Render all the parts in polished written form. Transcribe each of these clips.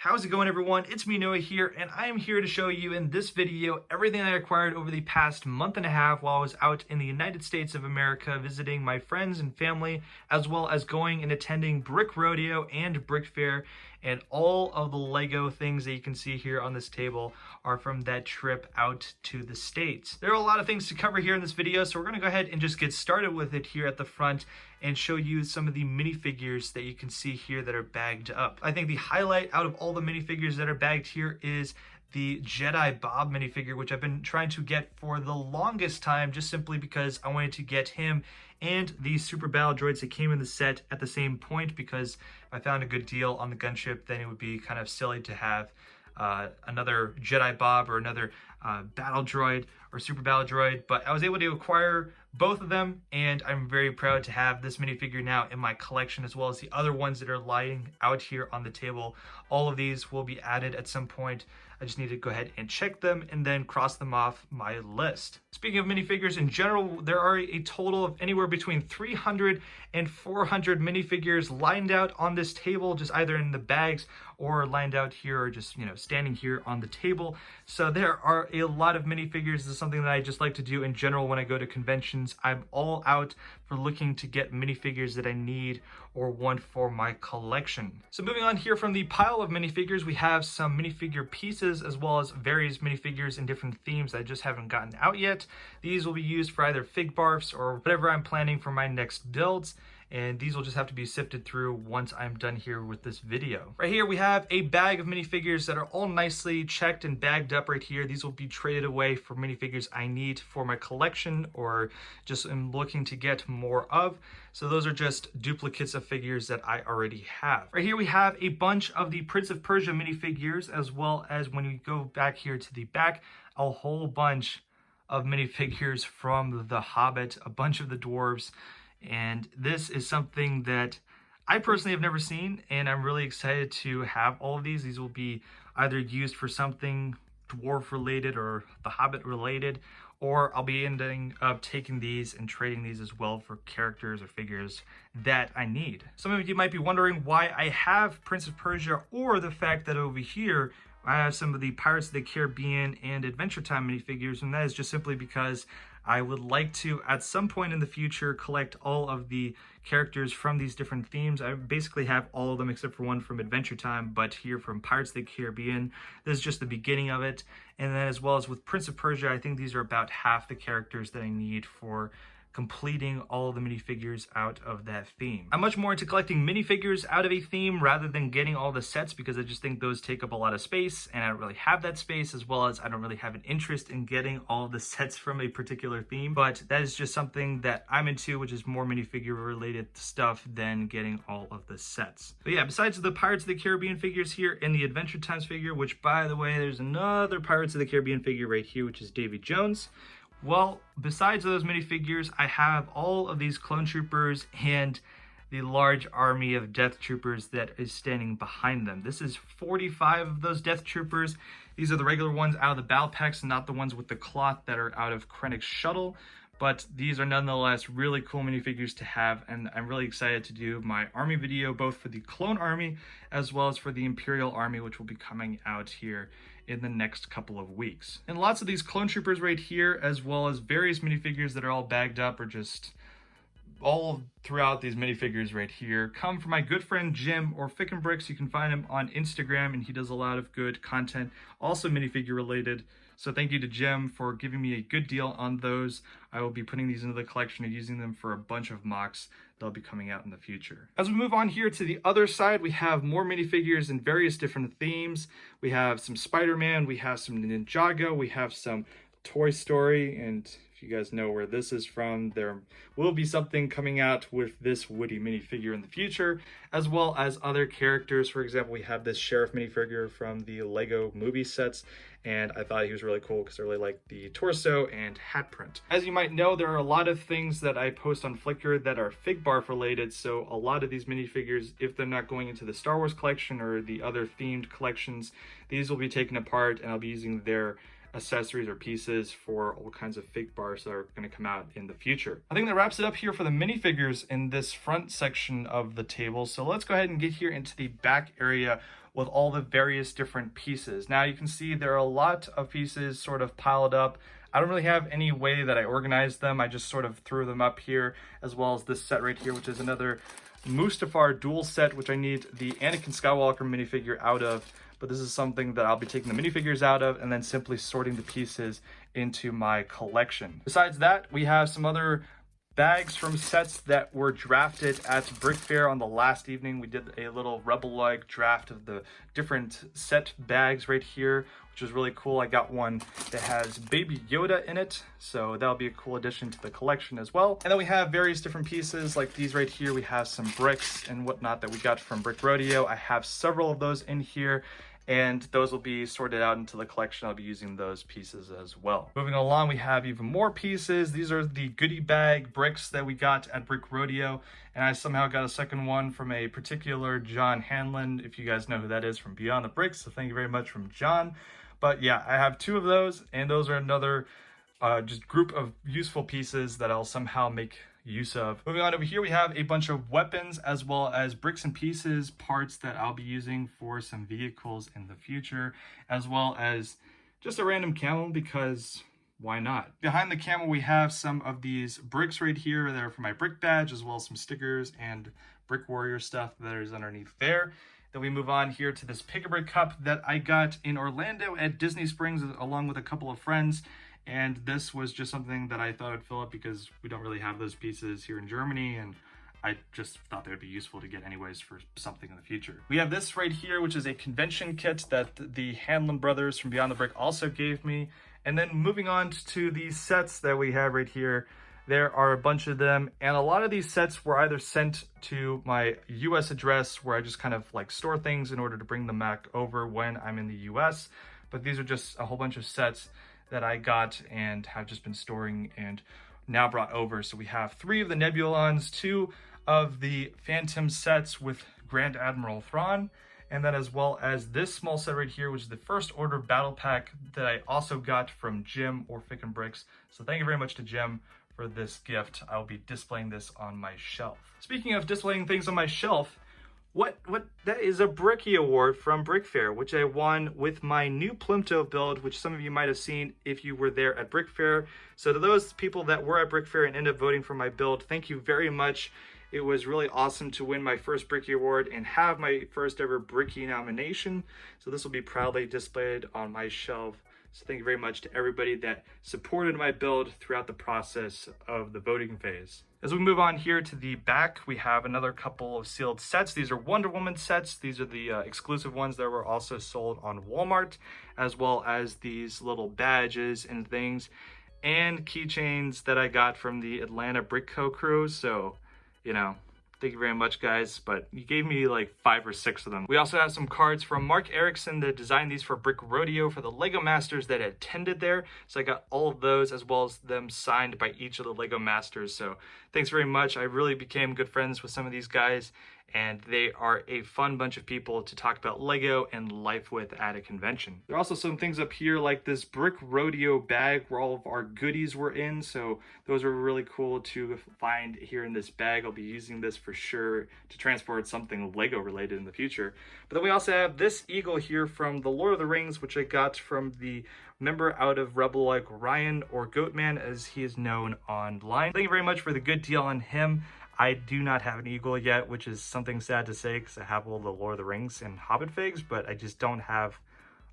How's it going, everyone? It's me, Noah here, and I am here to show you in this video everything I acquired over the past month and a half while I was out in the United States of America visiting my friends and family, as well as going and attending Brick Rodeo and BrickFair. And all of the Lego things that you can see here on this table are from that trip out to the States. There are a lot of things to cover here in this video, so we're going to go ahead and just get started with it here at the front and show you some of the minifigures that you can see here that are bagged up. I think the highlight out of all the minifigures that are bagged here is the Jedi Bob minifigure, which I've been trying to get for the longest time, just simply because I wanted to get him and the super battle droids that came in the set at the same point, because if I found a good deal on the gunship, then it would be kind of silly to have another Jedi Bob or another battle droid or super battle droid. But I was able to acquire both of them, and I'm very proud to have this minifigure now in my collection, as well as the other ones that are lying out here on the table. All of these will be added at some point. I just need to go ahead and check them and then cross them off my list. Speaking of minifigures in general, there are a total of anywhere between 300 and 400 minifigures lined out on this table, just either in the bags or lined out here, or just, standing here on the table. So there are a lot of minifigures. This is something that I just like to do in general when I go to conventions. I'm all out for looking to get minifigures that I need or want for my collection. So moving on here from the pile of minifigures, we have some minifigure pieces as well as various minifigures in different themes that I just haven't gotten out yet. These will be used for either fig barfs or whatever I'm planning for my next builds, and these will just have to be sifted through once I'm done here with this video. Right here we have a bag of minifigures that are all nicely checked and bagged up right here. These will be traded away for minifigures I need for my collection or just am looking to get more of. So those are just duplicates of figures that I already have. Right here we have a bunch of the Prince of Persia minifigures, as well as when you go back here to the back, a whole bunch of minifigures from The Hobbit, a bunch of the dwarves. And this is something that I personally have never seen, and I'm really excited to have all of these. These will be either used for something dwarf related or The Hobbit related, or I'll be ending up taking these and trading these as well for characters or figures that I need. Some of you might be wondering why I have Prince of Persia, or the fact that over here I have some of the Pirates of the Caribbean and Adventure Time minifigures, and that is just simply because I would like to, at some point in the future, collect all of the characters from these different themes. I basically have all of them except for one from Adventure Time, but here from Pirates of the Caribbean, this is just the beginning of it. And then as well as with Prince of Persia, I think these are about half the characters that I need for completing all of the minifigures out of that theme. I'm much more into collecting minifigures out of a theme rather than getting all the sets, because I just think those take up a lot of space, and I don't really have that space, as well as I don't really have an interest in getting all of the sets from a particular theme. But that is just something that I'm into, which is more minifigure related stuff than getting all of the sets. But yeah, besides the Pirates of the Caribbean figures here and the Adventure Times figure, which by the way, there's another Pirates of the Caribbean figure right here, which is Davy Jones. Well, besides those minifigures, I have all of these clone troopers and the large army of death troopers that is standing behind them. This is 45 of those death troopers. These are the regular ones out of the battle packs, not the ones with the cloth that are out of Krennic's shuttle. But these are nonetheless really cool minifigures to have, and I'm really excited to do my army video, both for the clone army as well as for the Imperial army, which will be coming out here in the next couple of weeks. And lots of these clone troopers right here, as well as various minifigures that are all bagged up or just all throughout these minifigures right here, come from my good friend Jim, or Fick and Bricks. You can find him on Instagram, and he does a lot of good content, also minifigure related. So thank you to Jim for giving me a good deal on those. I will be putting these into the collection and using them for a bunch of mocks that'll be coming out in the future. As we move on here to the other side, we have more minifigures in various different themes. We have some Spider-Man, we have some Ninjago, we have some Toy Story, and if you guys know where this is from, there will be something coming out with this Woody minifigure in the future, as well as other characters. For example, we have this Sheriff minifigure from the Lego movie sets, and I thought he was really cool because I really like the torso and hat print. As you might know, there are a lot of things that I post on Flickr that are fig barf related, so a lot of these minifigures, if they're not going into the Star Wars collection or the other themed collections, these will be taken apart, and I'll be using their accessories or pieces for all kinds of fig bars that are going to come out in the future. I think that wraps it up here for the minifigures in this front section of the table. So let's go ahead and get here into the back area with all the various different pieces. Now you can see there are a lot of pieces sort of piled up. I don't really have any way that I organized them. I just sort of threw them up here, as well as this set right here, which is another Mustafar dual set, which I need the Anakin Skywalker minifigure out of. But this is something that I'll be taking the minifigures out of and then simply sorting the pieces into my collection. Besides that, we have some other bags from sets that were drafted at BrickFair on the last evening. We did a little Rebel-like draft of the different set bags right here, which is really cool. I got one that has Baby Yoda in it, so that'll be a cool addition to the collection as well. And then we have various different pieces like these right here. We have some bricks and whatnot that we got from Brick Rodeo. I have several of those in here, and those will be sorted out into the collection. I'll be using those pieces as well. Moving along, we have even more pieces. These are the goodie bag bricks that we got at Brick Rodeo, and I somehow got a second one from a particular John Hanlon, if you guys know who that is, from Beyond the Bricks, so thank you very much from John. But yeah, I have two of those, and those are another just group of useful pieces that I'll somehow make use of. Moving on over here, we have a bunch of weapons as well as bricks and pieces, parts that I'll be using for some vehicles in the future, as well as just a random camel because why not? Behind the camel, we have some of these bricks right here that are for my brick badge, as well as some stickers and Brick Warrior stuff that is underneath there. Then we move on here to this Pick-a-Brick cup that I got in Orlando at Disney Springs along with a couple of friends. And this was just something that I thought I'd fill up because we don't really have those pieces here in Germany, and I just thought they would be useful to get anyways for something in the future. We have this right here, which is a convention kit that the Hanlon brothers from Beyond the Brick also gave me. And then moving on to these sets that we have right here, there are a bunch of them, and a lot of these sets were either sent to my US address where I just kind of like store things in order to bring them back over when I'm in the US, but these are just a whole bunch of sets that I got and have just been storing and now brought over. So we have 3 of the Nebulons, 2 of the Phantom sets with Grand Admiral Thrawn, and then as well as this small set right here, which is the First Order Battle Pack that I also got from Jim or Fick and Bricks. So thank you very much to Jim for this gift. I'll be displaying this on my shelf. Speaking of displaying things on my shelf, that is a Bricky Award from BrickFair, which I won with my new Plimto build, which some of you might have seen if you were there at BrickFair. So to those people that were at BrickFair and ended up voting for my build, thank you very much. It was really awesome to win my first Bricky Award and have my first ever Bricky nomination. So this will be proudly displayed on my shelf. So thank you very much to everybody that supported my build throughout the process of the voting phase. As we move on here to the back, we have another couple of sealed sets. These are Wonder Woman sets. These are the exclusive ones that were also sold on Walmart, as well as these little badges and things and keychains that I got from the Atlanta Brick Co. crew. So, you know, thank you very much, guys, but you gave me like 5 or 6 of them. We also have some cards from Mark Erickson that designed these for Brick Rodeo for the Lego Masters that attended there. So I got all of those as well as them signed by each of the Lego Masters. So thanks very much. I really became good friends with some of these guys, and they are a fun bunch of people to talk about Lego and life with at a convention. There are also some things up here like this Brick Rodeo bag where all of our goodies were in, so those are really cool to find here in this bag. I'll be using this for sure to transport something Lego related in the future. But then we also have this eagle here from the Lord of the Rings, which I got from the member out of Rebel like Ryan, or Goatman as he is known online. Thank you very much for the good deal on him. I do not have an eagle yet, which is something sad to say because I have all the Lord of the Rings and Hobbit figs, but I just don't have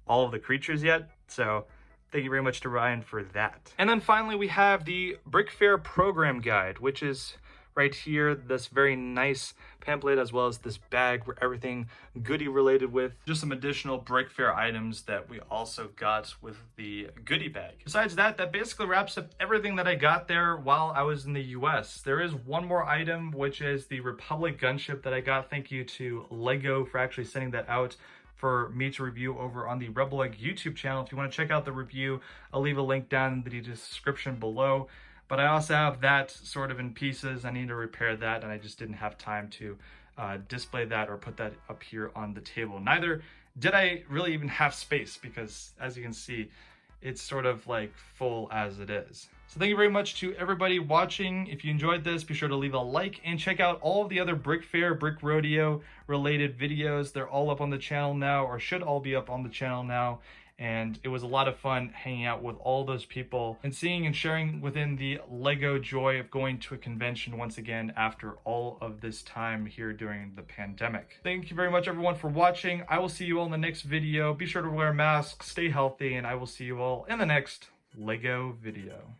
all of the creatures yet. So thank you very much to Ryan for that. And then finally, we have the BrickFair program guide, which is right here, this very nice pamphlet, as well as this bag where everything goodie related with just some additional BrickFair items that we also got with the goodie bag. Besides that, that basically wraps up everything that I got there while I was in the US. There is one more item, which is the Republic gunship that I got. Thank you to Lego for actually sending that out for me to review over on the Rebel Egg YouTube channel. If you want to check out the review, I'll leave a link down in the description below. But I also have that sort of in pieces. I need to repair that, and I just didn't have time to display that or put that up here on the table. Neither did I really even have space because, as you can see, it's sort of like full as it is. So thank you very much to everybody watching. If you enjoyed this, be sure to leave a like and check out all of the other BrickFair, Brick Rodeo related videos. They're all up on the channel now, or should all be up on the channel now. And it was a lot of fun hanging out with all those people and seeing and sharing within the Lego joy of going to a convention once again after all of this time here during the pandemic. Thank you very much everyone for watching. I will see you all in the next video. Be sure to wear masks, stay healthy, and I will see you all in the next Lego video.